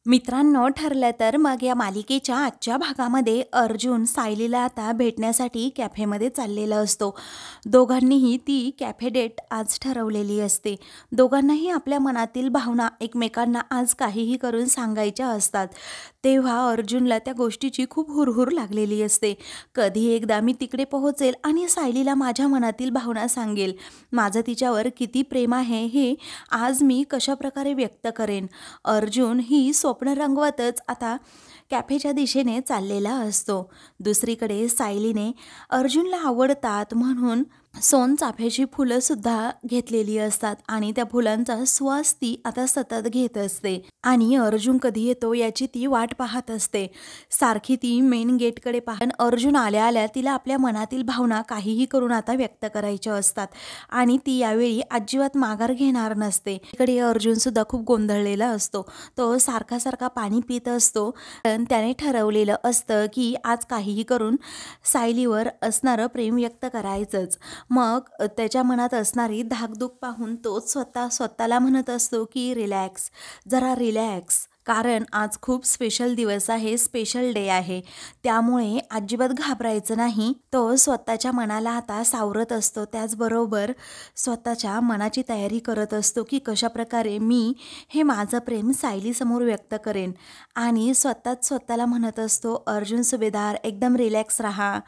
मित्रांनो, ठरलं तर मग या मालिकेच्या आजच्या भागामध्ये अर्जुन सायलीला आता भेटण्यासाठी कॅफेमध्ये चाललेला असतो. दोघांनीही ती कॅफे डेट आज ठरवलेली असते. दोघांनाही आपल्या मनातील भावना एकमेकांना आज काहीही करून सांगायच्या असतात. तेव्हा अर्जुनला त्या गोष्टीची खूप हुरहुर लागलेली असते. कधी एकदा मी तिकडे पोहोचेल आणि सायलीला माझ्या मनातील भावना सांगेल. माझं तिच्यावर किती प्रेम आहे हे आज मी कशाप्रकारे व्यक्त करेन. अर्जुन ही स्वप्न रंगवतच आता कॅफेच्या दिशेने चाललेला असतो. दुसरीकडे सायलीने अर्जुनला आवडतात म्हणून सोनचाफ्याची फुलंसुद्धा घेतलेली असतात आणि त्या फुलांचा सुवास ती आता सतत घेत असते आणि अर्जुन कधी येतो याची ती वाट पाहत असते. सारखी ती मेन गेटकडे पाहत अर्जुन आल्या आल्या तिला आपल्या मनातील भावना काहीही करून आता व्यक्त करायच्या असतात आणि ती यावेळी अजिबात माघार घेणार नसते. इकडे अर्जुनसुद्धा खूप गोंधळलेला असतो. तो सारखा सारखा पाणी पित असतो. पण त्याने ठरवलेलं असतं की आज काहीही करून सायलीवर असणारं प्रेम व्यक्त करायचंच. मग त्याच्या मनात असणारी धाकधूक पाहून तोच स्वतःला म्हणत असतो की रिलॅक्स, जरा रिलॅक्स, कारण आज खूप स्पेशल दिवस आहे, स्पेशल डे आहे, त्यामुळे अजिबात घाबरायचं नाही. तो स्वतःच्या मनाला आता सावरत असतो. त्याचबरोबर स्वतःच्या मनाची तयारी करत असतो की कशाप्रकारे मी हे माझं प्रेम सायलीसमोर व्यक्त करेन आणि स्वतःला म्हणत असतो, अर्जुन सुभेदार एकदम रिलॅक्स राहा.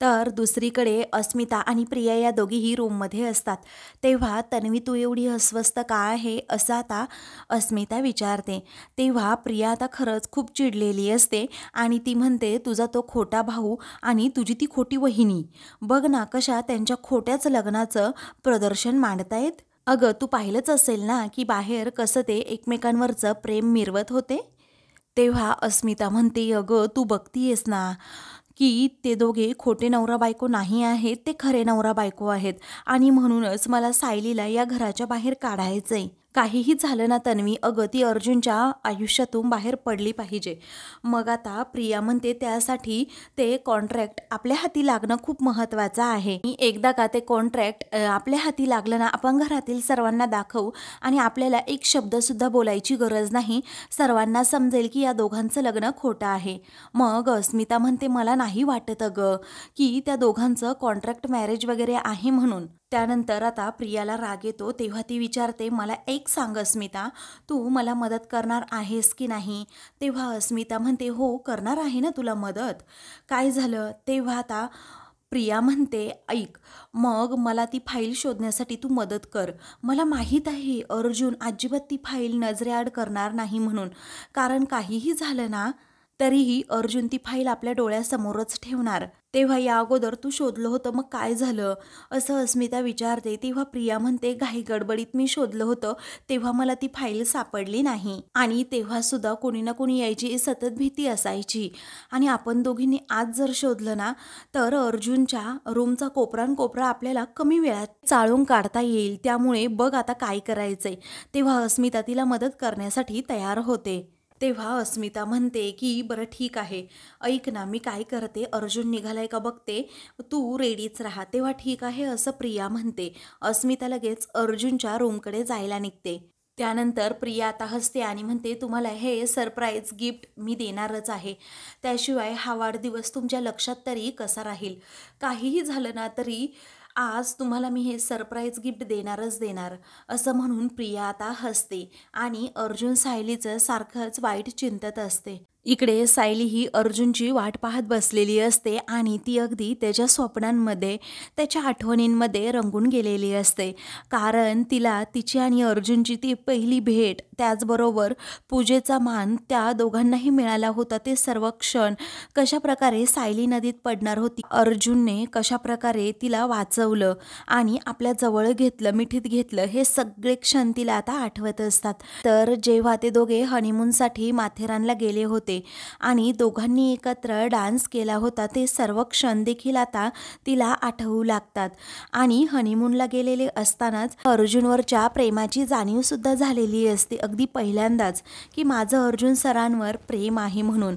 तर दुसरीकडे अस्मिता आणि प्रिया या दोघीही रूममध्ये असतात. तेव्हा तन्वी, तू एवढी अस्वस्थ का आहे असं आता अस्मिता विचारते. तेव्हा प्रिया आता खरंच खूप चिडलेली असते आणि ती म्हणते, तुझा तो खोटा भाऊ आणि तुझी ती खोटी वहिनी, बघ ना कशा त्यांच्या खोट्याच लग्नाचं प्रदर्शन मांडतायत. अगं, तू पाहिलंच असेल ना की बाहेर कसं ते एकमेकांवरचं प्रेम मिरवत होते. तेव्हा अस्मिता म्हणते, अगं तू बघतीयस ना की ते दोघे खोटे नवरा बायको नाही आहेत, ते खरे नवरा बायको आहेत आणि म्हणूनच मला सायलीला या घराच्या बाहेर काढायचंय. काहीही झालं ना तन्वी, अगं ती अर्जुनच्या आयुष्यातून बाहेर पडली पाहिजे. मग आता प्रिया म्हणते, त्यासाठी ते कॉन्ट्रॅक्ट आपल्या हाती लागणं खूप महत्त्वाचं आहे. एकदा का ते कॉन्ट्रॅक्ट आपल्या हाती लागलं ना, आपण घरातील सर्वांना दाखवू आणि आपल्याला एक शब्दसुद्धा बोलायची गरज नाही. सर्वांना समजेल की या दोघांचं लग्न खोटं आहे. मग अस्मिता म्हणते, मला नाही वाटत अगं की त्या दोघांचं कॉन्ट्रॅक्ट मॅरेज वगैरे आहे म्हणून. त्यानंतर आता प्रियाला राग येतो. तेव्हा ती विचारते, मला एक सांग अस्मिता, तू मला मदत करणार आहेस की नाही. तेव्हा अस्मिता म्हणते, हो करणार आहे ना तुला मदत, काय झालं. तेव्हा आता प्रिया म्हणते, ऐक, मग मला ती फाईल शोधण्यासाठी तू मदत कर. मला माहीत आहे अर्जुन अजिबात ती फाईल नजरेआड करणार नाही म्हणून, कारण काहीही झालं ना तरीही अर्जुन ती फाईल आपल्या डोळ्यासमोरच ठेवणार. तेव्हा या अगोदर तू शोधलं होतं, मग काय झालं असं अस्मिता विचारते. तेव्हा प्रिया म्हणते, घाई गडबडीत मी शोधलं होतं, तेव्हा मला ती फाईल सापडली नाही आणि तेव्हा सुद्धा कोणी ना कोणी यायची सतत भीती असायची आणि आपण दोघींनी आज जर शोधलं ना तर अर्जुनच्या रूमचा कोपरा आपल्याला कमी वेळात चाळून काढता येईल. त्यामुळे बघ आता काय करायचंय. तेव्हा अस्मिता तिला मदत करण्यासाठी तयार होते. तेव्हा अस्मिता म्हणते की बरं ठीक आहे, ऐक ना मी काय करते, अर्जुन निघालाय का बघते, तू रेडीच राहा. तेव्हा ठीक आहे असं प्रिया म्हणते. अस्मिता लगेच अर्जुनच्या रूमकडे जायला निघते. त्यानंतर प्रिया आता हसते आणि म्हणते, तुम्हाला हे सरप्राईज गिफ्ट मी देणारच आहे, त्याशिवाय हा वाढदिवस तुमच्या लक्षात तरी कसा राहील. काहीही झालं ना तरी आज तुम्हाला मी हे सरप्राईज गिफ्ट देणारच देणार, असं म्हणून प्रिया आता हसते आणि अर्जुन सायलीचं सारखंच वाईट चिंतत असते. इकडे सायली ही अर्जुनची वाट पाहत बसलेली असते आणि ती अगदी त्याच्या स्वप्नांमध्ये, त्याच्या आठवणींमध्ये रंगून गेलेली असते. कारण तिला तिची आणि अर्जुनची ती पहिली भेट, त्याचबरोबर पूजेचा मान त्या दोघांनाही मिळाला होता. ते सर्व क्षण कशाप्रकारे सायली नदीत पडणार होती, अर्जुनने कशाप्रकारे तिला वाचवलं आणि आपल्या जवळ घेतलं, मिठीत घेतलं, हे सगळे क्षण तिला आता आठवत असतात. तर जेव्हा ते दोघे हनीमूनसाठी माथेरानला गेले होते आणि दोघांनी एकत्र डान्स केला होता, ते सर्व क्षण देखील आता तिला आठवू लागतात. आणि हनीमूनला गेलेले असतानाच अर्जुनवरच्या प्रेमाची जाणीव सुद्धा झालेली असते, अगदी पहिल्यांदाच, की माझं अर्जुन सरांवर प्रेम आहे म्हणून.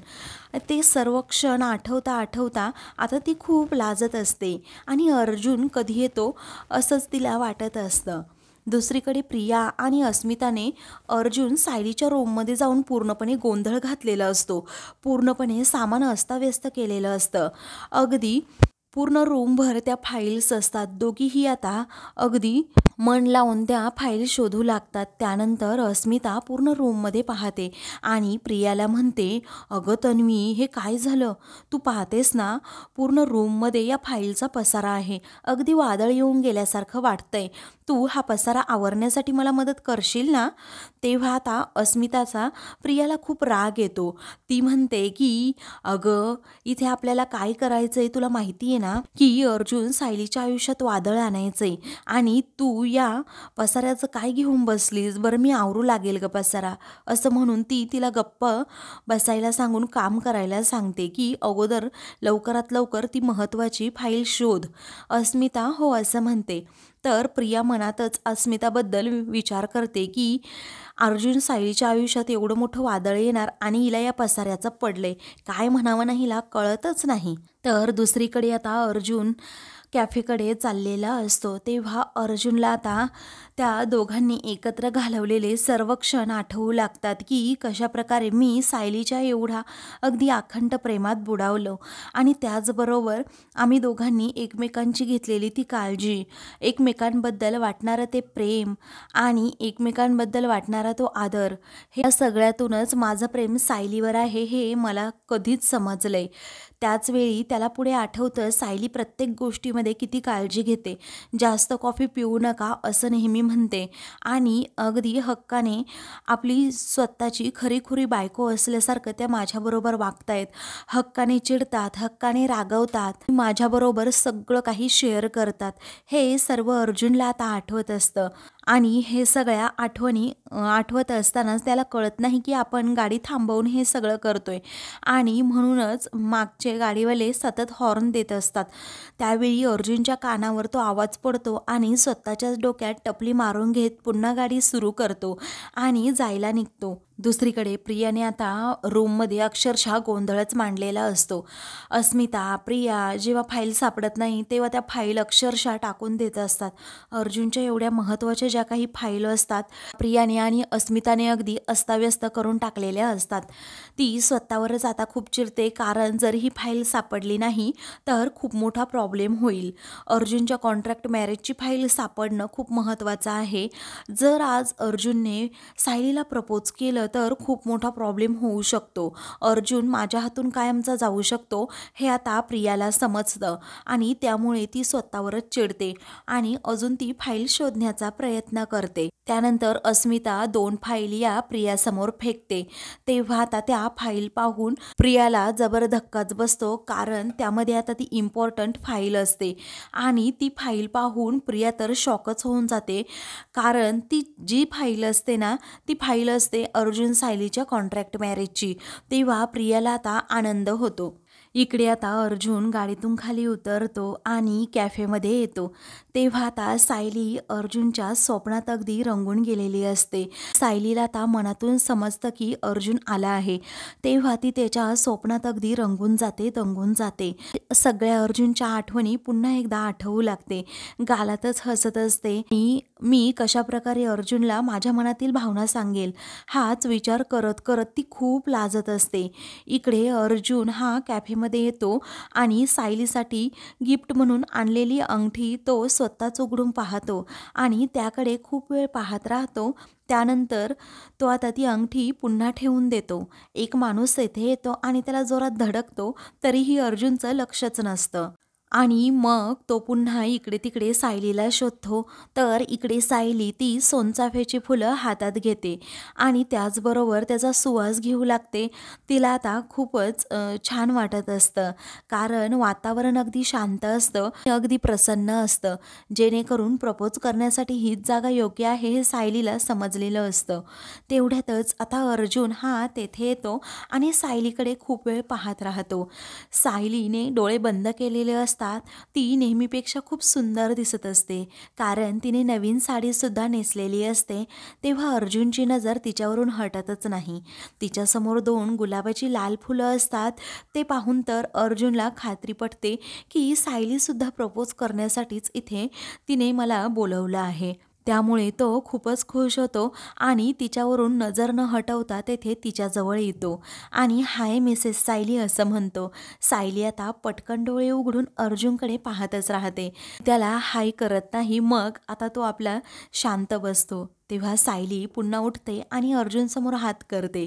ते सर्व क्षण आठवता आता ती खूप लाजत असते आणि अर्जुन कधी येतो असंच तिला वाटत असतं. दुसरीकडे प्रिया आणि अस्मिताने अर्जुन सायलीच्या रूममध्ये जाऊन पूर्णपणे गोंधळ घातलेला असतो. पूर्णपणे सामान अस्ताव्यस्त केलेलं असतं. अगदी पूर्ण रूमभर त्या फाईल्स असतात. दोघीही आता अगदी मन लावून त्या फाईल शोधू लागतात. त्यानंतर अस्मिता पूर्ण रूममध्ये पाहते आणि प्रियाला म्हणते, अगं तन्वी, हे काय झालं? तू पाहतेस ना, पूर्ण रूममध्ये या फाईलचा पसारा आहे. अगदी वादळ येऊन गेल्यासारखं वाटतंय. तू हा पसारा आवरण्यासाठी मला मदत करशील ना? तेव्हा आता अस्मिताचा प्रियाला खूप राग येतो. ती म्हणते की अगं, इथे आपल्याला काय करायचंय तुला माहिती आहे ना, की अर्जुन सायलीच्या आयुष्यात वादळ आणायचंय आणि तू या पसाऱ्याचं काय घेऊन बसलीस? बरं, मी आवरू लागेल ग पसारा. असं म्हणून ती तिला गप्प बसायला सांगून काम करायला सांगते की अगोदर लवकरात लवकर ती महत्त्वाची फाईल शोध. अस्मिता हो असं म्हणते. तर प्रिया मनातच अस्मिताबद्दल विचार करते की अर्जुन सायलीच्या आयुष्यात एवढं मोठं वादळ येणार आणि हिला या पसाऱ्याचं पडलंय. काय म्हणावं ना हिला कळतच नाही. तर दुसरीकडे आता अर्जुन कॅफेकडे चाललेला असतो. तेव्हा अर्जुनला आता त्या दोघांनी एकत्र घालवलेले सर्व क्षण आठवू लागतात की कशाप्रकारे मी सायलीच्या एवढा अगदी अखंड प्रेमात बुडावलं आणि त्याचबरोबर आम्ही दोघांनी एकमेकांची घेतलेली ती काळजी, एकमेकांबद्दल वाटणारं ते प्रेम आणि एकमेकांबद्दल वाटणारा तो आदर, हे सगळ्यातूनच माझं प्रेम सायलीवर आहे हे मला कधीच समजलंय. त्याचवेळी त्याला पुढे आठवतं सायली प्रत्येक गोष्टीमध्ये किती काळजी घेते. जास्त कॉफी पिऊ नका असं नेहमी म्हणते आणि अगदी हक्काने आपली स्वतःची खरीखुरी बायको असल्यासारखं त्या माझ्याबरोबर वागतायत. हक्काने चिडतात, हक्काने रागवतात, माझ्याबरोबर सगळं काही शेअर करतात. हे सर्व अर्जुनला आता आठवत असतं आणि हे सगळ्या आठवणी आठवत असतानाच त्याला कळत नाही की आपण गाडी थांबवून हे सगळं करतोय आणि म्हणूनच मागचे गाडीवाले सतत हॉर्न देत असतात. त्यावेळी अर्जुनच्या कानावर तो आवाज पडतो आणि स्वतःच्याच डोक्यात टपली मारून घेत पुन्हा गाडी सुरू करतो आणि जायला निघतो. दुसरीकडे प्रियाने आता रूममध्ये अक्षरशः गोंधळच मांडलेला असतो. अस्मिता, प्रिया जेव्हा फाईल सापडत नाही तेव्हा त्या फाईल अक्षरशः टाकून देत असतात. अर्जुनच्या एवढ्या महत्त्वाच्या ज्या काही फाईल असतात प्रियाने आणि अस्मिताने अगदी अस्ताव्यस्त करून टाकलेल्या असतात. ती स्वतःवरच आता खूप चिडते, कारण जर ही फाईल सापडली नाही तर खूप मोठा प्रॉब्लेम होईल. अर्जुनच्या कॉन्ट्रॅक्ट मॅरेजची फाईल सापडणं खूप महत्त्वाचं आहे. जर आज अर्जुनने सायलीला प्रपोज केलं तर खूप मोठा प्रॉब्लेम होऊ शकतो. अर्जुन माझ्या हातून कायमचा जाऊ शकतो हे आता प्रियाला समजतं आणि त्यामुळे ती स्वतःवरच चिडते आणि अजून ती फाईल शोधण्याचा प्रयत्न करते. त्यानंतर अस्मिता 2 फाईल या प्रियासमोर फेकते. तेव्हा आता त्या फाईल पाहून प्रियाला जबर धक्काच बसतो, कारण त्यामध्ये आता ती इम्पॉर्टंट फाईल असते आणि ती फाईल पाहून प्रिया तर शॉकच होऊन जाते, कारण ती जी फाईल असते ना ती फाईल असते अर्जुन सायलीच्या कॉन्ट्रॅक्ट मॅरेजची. तेव्हा प्रियाला आता आनंद होतो. इकडे आता अर्जुन गाडीतून खाली उतरतो आणि कॅफेमध्ये येतो. तेव्हा आता सायली अर्जुनच्या स्वप्नात अगदी रंगून गेलेली असते. सायलीला आता मनातून समजतं की अर्जुन आला आहे. तेव्हा ती त्याच्या स्वप्नात अगदी रंगून जाते, दंगून जाते. सगळ्या अर्जुनच्या आठवणी पुन्हा एकदा आठवू लागते. गालातच हसत असते. मी कशाप्रकारे अर्जुनला माझ्या मनातील भावना सांगेल हाच विचार करत करत ती खूप लाजत असते. इकडे अर्जुन हा कॅफेमध्ये येतो आणि सायलीसाठी गिफ्ट म्हणून आणलेली अंगठी तो स्वतःच उघडून पाहतो आणि त्याकडे खूप वेळ पाहत राहतो. त्यानंतर तो आता ती अंगठी पुन्हा ठेवून देतो. एक माणूस येथे येतो आणि त्याला जोरात धडकतो, तरीही अर्जुनचं लक्षच नसतं आणि मग तो पुन्हा इकडे तिकडे सायलीला शोधतो. तर इकडे सायली ती सोनचाफ्याची फुलं हातात घेते आणि त्याचबरोबर त्याचा सुवास घेऊ लागते. तिला आता खूपच छान वाटत असतं, कारण वातावरण अगदी शांत असतं, अगदी प्रसन्न असतं, जेणेकरून प्रपोज करण्यासाठी हीच जागा योग्य आहे हे सायलीला समजलेलं असतं. तेवढ्यातच आता अर्जुन हा तेथे येतो आणि सायलीकडे खूप वेळ पाहत राहतो. सायलीने डोळे बंद केलेले असतात. ती नेहमीपेक्षा खूप सुंदर दिसत असते, कारण तिने नवीन साडीसुद्धा नेसलेली असते. तेव्हा अर्जुनची नजर तिच्यावरून हटतच नाही. तिच्यासमोर 2 गुलाबाची लाल फुलं असतात. ते पाहून तर अर्जुनला खात्री पटते की सायलीसुद्धा प्रपोज करण्यासाठीच इथे तिने मला बोलवलं आहे. त्यामुळे तो खूपच खुश होतो आणि तिच्यावरून नजर न हटवता तेथे तिच्याजवळ येतो आणि हाय मिसेस सायली असं म्हणतो. सायली आता पटकन डोळे उघडून अर्जुनकडे पाहतच राहते. त्याला हाय करत नाही. मग आता तो आपला शांत बसतो. तेव्हा सायली पुन्हा उठते आणि अर्जुनसमोर हात करते.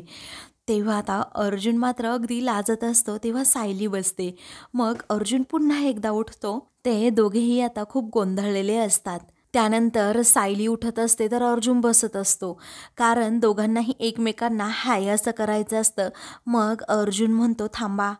तेव्हा आता अर्जुन मात्र अगदी लाजत असतो. तेव्हा सायली बसते. मग अर्जुन पुन्हा एकदा उठतो. ते दोघेही आता खूप गोंधळलेले असतात. त्यानंतर सायली उठत असते तर अर्जुन बसत असतो. कारण दोघांनाही एकमेकांना हाय असं करायचं असतं. मग अर्जुन म्हणतो थांबा,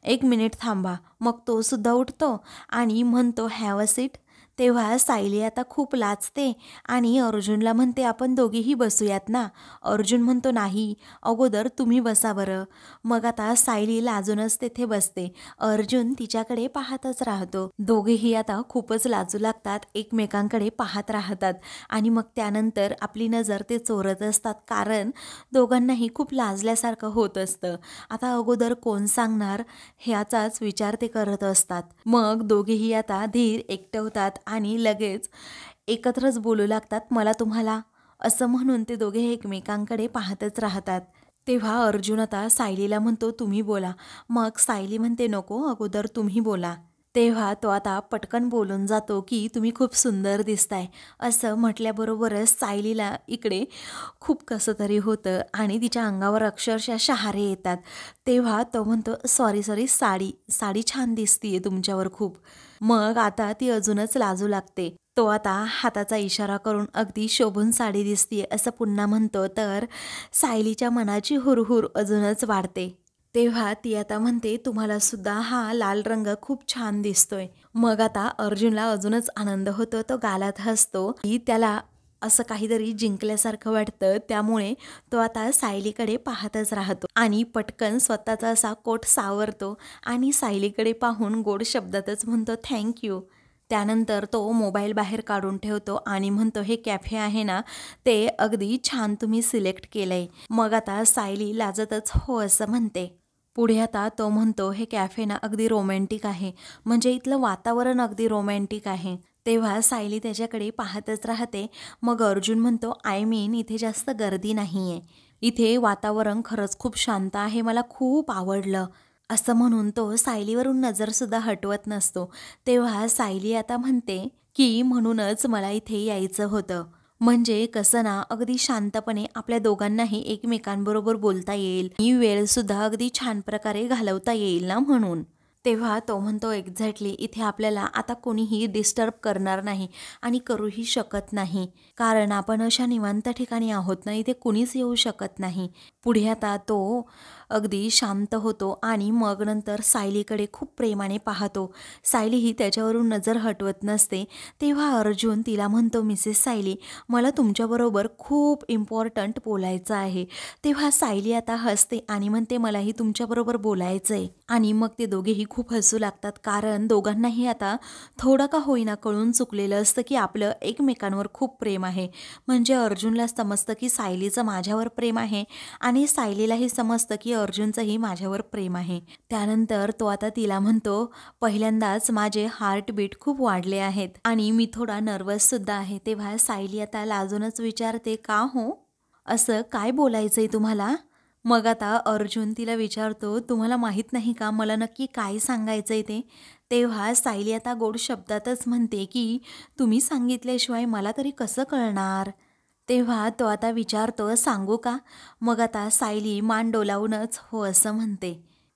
1 मिनिट थांबा. मग तो सुद्धा उठतो आणि म्हणतो हॅव अ सीट. तेव्हा सायली आता खूप लाजते आणि अर्जुनला म्हणते आपण दोघीही बसूयात ना. अर्जुन म्हणतो नाही, अगोदर तुम्ही बसा बरं. मग आता सायली लाजूनच तेथे बसते. अर्जुन तिच्याकडे पाहतच राहतो. दोघेही आता खूपच लाजू लागतात, एकमेकांकडे पाहत राहतात आणि मग त्यानंतर आपली नजर ते चोरत असतात. कारण दोघांनाही खूप लाजल्यासारखं होत असतं. आता अगोदर कोण सांगणार ह्याचाच विचार ते करत असतात. मग दोघेही आता धीर एकटवतात आणि लगेच एकत्रच बोलू लागतात. मला तुम्हाला असं म्हणून ते दोघे एकमेकांकडे पाहतच राहतात. तेव्हा अर्जुन आता सायलीला म्हणतो तुम्ही बोला. मग सायली म्हणते नको, अगोदर तुम्ही बोला. तेव्हा तो आता पटकन बोलून जातो की तुम्ही खूप सुंदर दिसताय. असं म्हटल्याबरोबरच सायलीला इकडे खूप कसं तरी होतं आणि तिच्या अंगावर अक्षरशः शहारे येतात. तेव्हा तो म्हणतो सॉरी साडी छान दिसतीये तुमच्यावर खूप. मग आता ती अजूनच लाजू लागते. तो आता हाताचा इशारा करून अगदी शोभून साडी दिसतीये असं पुन्हा म्हणतो. तर सायलीच्या मनाची हुरहुर अजूनच वाढते. तेव्हा ती आता म्हणते तुम्हाला सुद्धा हा लाल रंग खूप छान दिसतोय. मग आता अर्जुनला अजूनच आनंद होतो. तो गालात हसतो की त्याला असं काहीतरी जिंकल्यासारखं वाटतं. त्यामुळे तो आता सायलीकडे पाहतच राहतो आणि पटकन स्वतःचा असा कोट सावरतो आणि सायलीकडे पाहून गोड शब्दातच म्हणतो थँक्यू. त्यानंतर तो मोबाईल बाहेर काढून ठेवतो आणि म्हणतो हे कॅफे आहे ना, ते अगदी छान तुम्ही सिलेक्ट केलंय. मग आता सायली लाजतच हो असं म्हणते. पुढे आता तो म्हणतो हे कॅफे ना अगदी रोमॅन्टिक आहे. म्हणजे इथलं वातावरण अगदी रोमॅन्टिक आहे. तेव्हा सायली त्याच्याकडे पाहतच राहते. मग अर्जुन म्हणतो आय मीन इथे जास्त गर्दी नाहीये. इथे वातावरण खरंच खूप शांत आहे. मला खूप आवडलं. असं म्हणून तो सायलीवरून नजरसुद्धा हटवत नसतो. तेव्हा सायली आता म्हणते की म्हणूनच मला इथे यायचं होतं. म्हणजे कसं ना अगदी शांतपणे आपल्या दोघांनाही एकमेकांबरोबर बोलता येईल आणि वेळसुद्धा अगदी छान प्रकारे घालवता येईल ना म्हणून. तेव्हा तो म्हणतो एक्झॅक्टली इथे आपल्याला आता कोणीही डिस्टर्ब करणार नाही आणि करूही शकत नाही. कारण आपण अशा निवांत ठिकाणी आहोत ना, इथे कुणीच येऊ शकत नाही. पुढे आता तो अगदी शांत होतो आणि मग नंतर सायलीकडे खूप प्रेमाने पाहतो. सायली ही त्याच्यावरून नजर हटवत नसते. तेव्हा अर्जुन तिला म्हणतो मिसेस सायली मला तुमच्याबरोबर खूप इम्पॉर्टंट बोलायचं आहे. तेव्हा सायली आता हसते आणि म्हणते मलाही तुमच्याबरोबर बोलायचं आहे. आणि मग ते दोघेही खूप हसू लागतात. कारण दोघांनाही आता थोडं का होईना कळून चुकलेलं असतं की आपलं एकमेकांवर खूप प्रेम आहे. म्हणजे अर्जुनला समजतं की सायलीचं माझ्यावर प्रेम आहे आणि सायलीलाही समजतं की अर्जुनचंही माझ्यावर प्रेम आहे. त्यानंतर तो आता तिला म्हणतो पहिल्यांदाच माझे हार्टबीट खूप वाढले आहेत आणि मी थोडा नर्वस सुद्धा आहे. तेव्हा सायली आता लाजूनच विचारते का हो, असं काय बोलायचंय तुम्हाला? मग आता अर्जुन तिला विचारतो तुम्हाला माहीत नाही का मला नक्की काय सांगायचंय ते? तेव्हा सायली आता गोड शब्दातच म्हणते की तुम्ही सांगितल्याशिवाय मला तरी कसं कळणार? तेव्हा तो आता विचारतो सांगू का? मग आता सायली मान डोलावूनच हो असं म्हणते.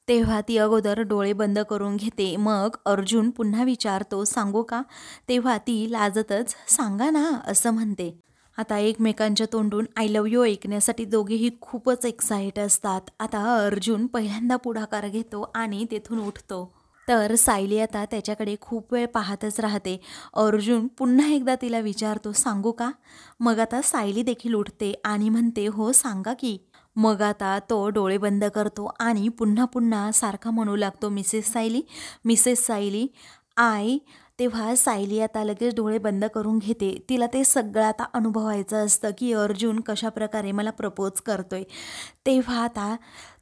तेव्हा ती अगोदर डोळे बंद करून घेते. मग अर्जुन पुन्हा विचारतो सांगू का? तेव्हा ती लाजतच सांगा ना असं म्हणते. आता एकमेकांच्या तोंडून आय लव्ह यू ऐकण्यासाठी दोघेही खूपच एक्साइट असतात. आता अर्जुन पहिल्यांदा पुढाकार घेतो आणि तेथून उठतो. तर सायली आता त्याच्याकडे खूप वेळ पाहतच राहते. अर्जुन पुन्हा एकदा तिला विचारतो सांगू का? मग आता सायली देखील उठते आणि म्हणते हो सांगा की. मग आता तो डोळे बंद करतो आणि पुन्हा पुन्हा सारखा म्हणू लागतो मिसेस सायली आय. तेव्हा सायली आता लगेच डोळे बंद करून घेते. तिला ते सगळं आता अनुभवायचं असतं की अर्जुन कशाप्रकारे मला प्रपोज करतोय. तेव्हा आता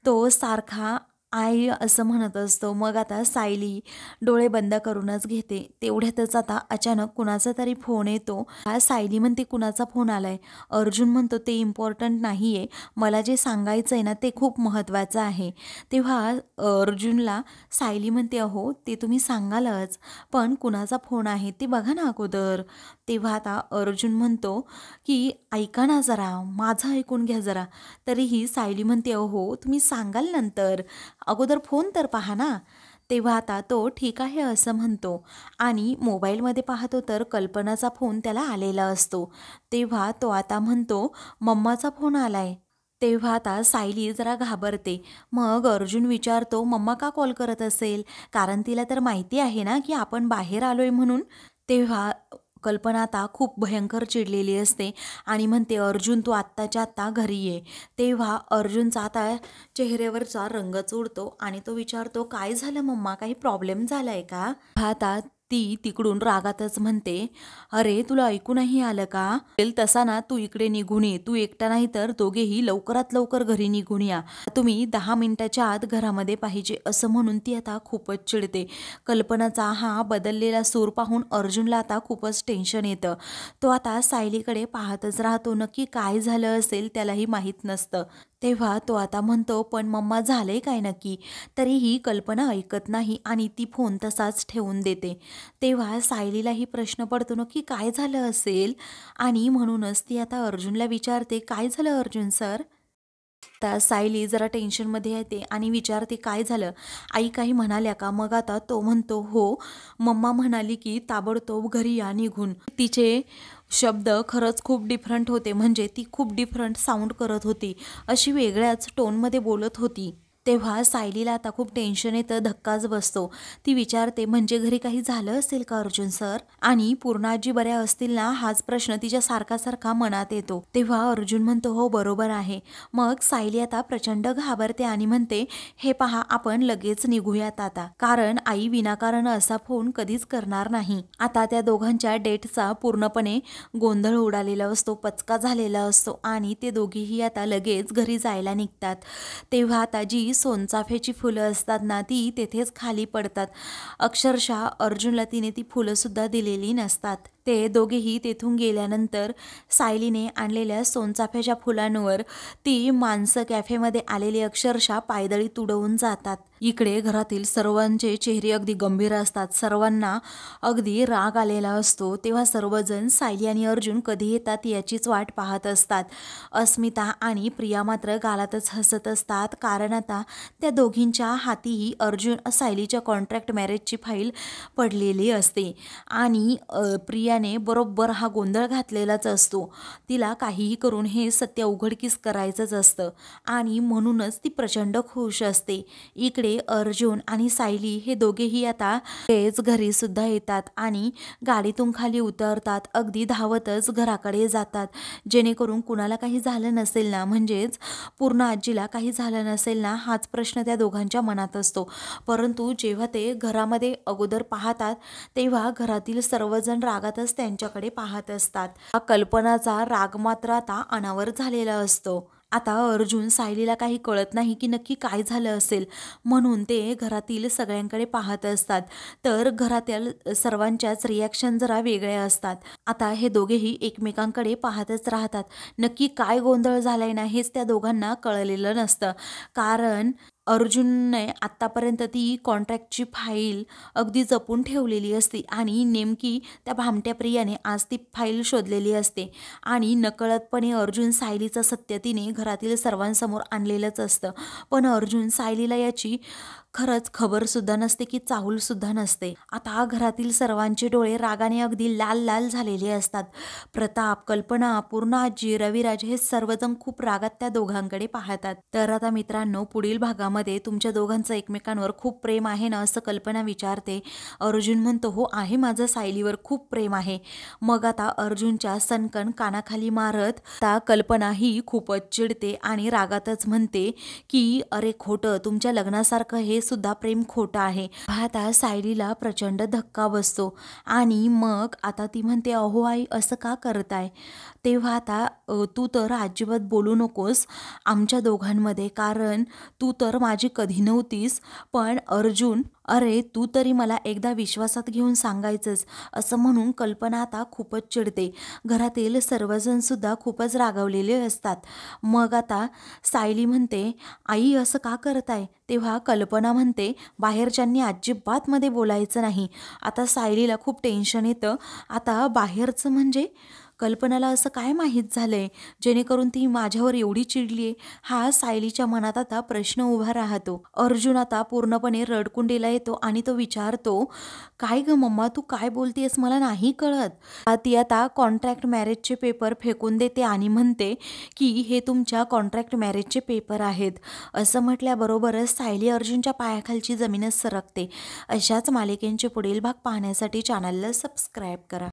तो सारखा आई असं म्हणत असतो. मग आता सायली डोळे बंद करूनच घेते. तेवढ्यातच आता अचानक कुणाचा तरी फोन येतो. सायली म्हणते, कुणाचा फोन आलाय? अर्जुन म्हणतो, ते इम्पॉर्टंट नाहीये, मला जे सांगायचंय ना ते खूप महत्त्वाचं आहे. तेव्हा अर्जुनला सायली म्हणते, अहो ते तुम्ही सांगालच, पण कुणाचा फोन आहे ते बघा ना अगोदर. तेव्हा आता अर्जुन म्हणतो की ऐका ना जरा, माझं ऐकून घ्या जरा. तरीही सायली म्हणते, अहो तुम्ही सांगाल नंतर, अगोदर फोन तर पहा ना. तेव्हा आता तो ठीक आहे असं म्हणतो आणि मोबाईलमध्ये पाहतो तर कल्पनाचा फोन त्याला आलेला असतो. तेव्हा तो आता म्हणतो, मम्माचा फोन आलाय. तेव्हा आता सायली जरा घाबरते. मग अर्जुन विचारतो, मम्मा का कॉल करत असेल? कारण तिला तर माहिती आहे ना की आपण बाहेर आलोय म्हणून. तेव्हा कल्पना आता खूप भयंकर चिडलेली असते आणि म्हणते, अर्जुन तू आत्ताच्या आत्ता घरी ये. तेव्हा अर्जुनचा आता चेहऱ्यावरचा रंगच उडतो आणि तो विचारतो, काय झालं मम्मा, काही प्रॉब्लेम झालाय का? आता ती तिकडून रागातच म्हणते, अरे तुला ऐकू नाही आलं का? तसा ना तू इकडे निघून ये, तू एकटा नाही तर दोघेही लवकरात लवकर घरी निघून या, तुम्ही 10 मिनिटाच्या आत घरामध्ये पाहिजे, असं म्हणून ती आता खूपच चिडते. कल्पनाचा हा बदललेला सूर पाहून अर्जुनला आता खूपच टेन्शन येतं. तो आता सायलीकडे पाहतच राहतो. नक्की काय झालं असेल त्यालाही माहीत नसतं. तेव्हा तो आता म्हणतो, पण मम्मा झालंय काय नक्की? तरीही कल्पना ऐकत नाही आणि ती फोन तसाच ठेवून देते. तेव्हा सायलीलाही प्रश्न पडतो, नक्की काय झालं असेल? आणि म्हणूनच ती आता अर्जुनला विचारते, काय झालं अर्जुन सर? आता सायली जरा टेन्शनमध्ये येते आणि विचारते, काय झालं? आई काही म्हणाल्या का? मग आता तो म्हणतो, हो मम्मा म्हणाली की ताबडतोब घरी या निघून. तिचे शब्द खरंच खूप डिफरंट होते, म्हणजे ती खूप डिफरंट साऊंड करत होती, अशी वेगळ्याच टोनमध्ये बोलत होती. तेव्हा सायलीला आता खूप टेन्शन येतं, धक्काच बसतो. ती विचारते, म्हणजे घरी काही झालं असेल का अर्जुन सर? आणि पूर्णाजी बऱ्या असतील ना, हाच प्रश्न तिच्या सारखा सारखा मनात येतो. तेव्हा अर्जुन म्हणतो, हो बरोबर आहे. मग सायली आता प्रचंड घाबरते आणि म्हणते, हे पहा आपण लगेच निघूयात आता, कारण आई विनाकारण असा फोन कधीच करणार नाही. आता त्या दोघांच्या डेटचा पूर्णपणे गोंधळ उडालेला असतो, पचका झालेला असतो आणि ते दोघेही आता लगेच घरी जायला निघतात. तेव्हा आता जी सोनचाफ्याची फुलं असतात ना, ती तेथेच खाली पडतात. अक्षरशः अर्जुनला तिने ती फुलं सुद्धा दिलेली नसतात. ते दोघेही तेथून गेल्यानंतर सायलीने आणलेल्या सोनचाफ्याच्या फुलांवर ती माणसं कॅफेमध्ये आलेली अक्षरशः पायदळी तुडवून जातात. इकडे घरातील सर्वांचे चेहरे अगदी गंभीर असतात, सर्वांना अगदी राग आलेला असतो. तेव्हा सर्वजण सायली आणि अर्जुन कधी येतात याचीच वाट पाहत असतात. अस्मिता आणि प्रिया मात्र गालातच हसत असतात, कारण आता त्या दोघींच्या हातीही अर्जुन सायलीच्या कॉन्ट्रॅक्ट मॅरेजची फाईल पडलेली असते आणि प्रियाने बरोबर हा गोंधळ घातलेलाच असतो. तिला काहीही करून हे सत्य उघडकीस करायचंच असतं आणि म्हणूनच ती प्रचंड खुश असते. इकडे अर्जुन आणि सायली हे दोघेही आता तेच घरी सुद्धा येतात आणि गाडीतून खाली उतरतात, अगदी धावतच घराकडे जातात, जेणेकरून कुणाला काही झालं नसेल ना, म्हणजेच पूर्ण आजीला काही झालं नसेल ना, हाच प्रश्न त्या दोघांच्या मनात असतो. परंतु जेव्हा ते घरामध्ये अगोदर पाहतात तेव्हा घरातील सर्वजण रागातच त्यांच्याकडे पाहत असतात. कल्पनाचा राग मात्र आता अनावर झालेला असतो. आता अर्जुन सायलीला काही कळत नाही की नक्की काय झालं असेल, म्हणून ते घरातील सगळ्यांकडे पाहत असतात. तर घरातील सर्वांच्याच रिॲक्शन जरा वेगळ्या असतात. आता हे दोघेही एकमेकांकडे पाहतच राहतात. नक्की काय गोंधळ झालाय ना, हेच त्या दोघांना कळलेलं नसतं, कारण अर्जुनने आत्तापर्यंत ती कॉन्ट्रॅक्टची फाईल अगदी जपून ठेवलेली असते आणि नेमकी त्या भामट्या प्रियाने आज ती फाईल शोधलेली असते आणि नकळतपणे अर्जुन सायलीचं सत्य तिने घरातील सर्वांसमोर आणलेलंच असतं. पण अर्जुन सायलीला याची खरंच खबरसुद्धा नसते की चाहूलसुद्धा नसते. आता घरातील सर्वांचे डोळे रागाने अगदी लाल लाल झालेले असतात. प्रताप, कल्पना, पूर्णा आजी, रविराज हे सर्वजण खूप रागात त्या दोघांकडे पाहतात. तर आता मित्रांनो, पुढील भागामध्ये तुमच्या दोघांचं एकमेकांवर खूप प्रेम आहे ना, असं कल्पना विचारते. अर्जुन म्हणतो, हो आहे, माझं सायलीवर खूप प्रेम आहे. मग आता अर्जुनच्या सनकन कानाखाली मारत आता कल्पना ही खूपच चिडते आणि रागातच म्हणते की अरे खोटं, तुमच्या लग्नासारखं हे सुद्धा प्रेम खोटं आहे. आता सायलीला प्रचंड धक्का बसतो आणि मग आता ती म्हणते, अहो आई असं का करताय? तेव्हा आता तू तर अजिबात बोलू नकोस आमच्या दोघांमध्ये, कारण तू तर माझी कधी नव्हतीस, पण अर्जुन, अरे तू तरी मला एकदा विश्वासात घेऊन सांगायचंस, असं म्हणून कल्पना आता खूपच चिडते. घरातील सर्वजण सुद्धा खूपच रागावलेले असतात. मग आता सायली म्हणते, आई असं का करताय? तेव्हा कल्पना म्हणते, बाहेरच्यांनी अजिबात मध्ये बोलायचं नाही. आता सायलीला खूप टेन्शन येतं. आता बाहेरचं म्हणजे कल्पनाला असं काय माहीत झालंय जेणेकरून ती माझ्यावर एवढी चिडलीये? हा सायलीच्या मनात आता प्रश्न उभा राहतो. अर्जुन आता पूर्णपणे रडकुंडीला येतो आणि तो विचारतो, काय ग मम्मा, तू काय बोलतेस? मला नाही कळत. ती आता कॉन्ट्रॅक्ट मॅरेजचे पेपर फेकून देते आणि म्हणते की हे तुमच्या कॉन्ट्रॅक्ट मॅरेजचे पेपर आहेत. असं म्हटल्याबरोबरच सायली अर्जुनच्या पायाखालची जमीनच सरकते. अशाच मालिकेंचे पुढील भाग पाहण्यासाठी चॅनलला सबस्क्राईब करा.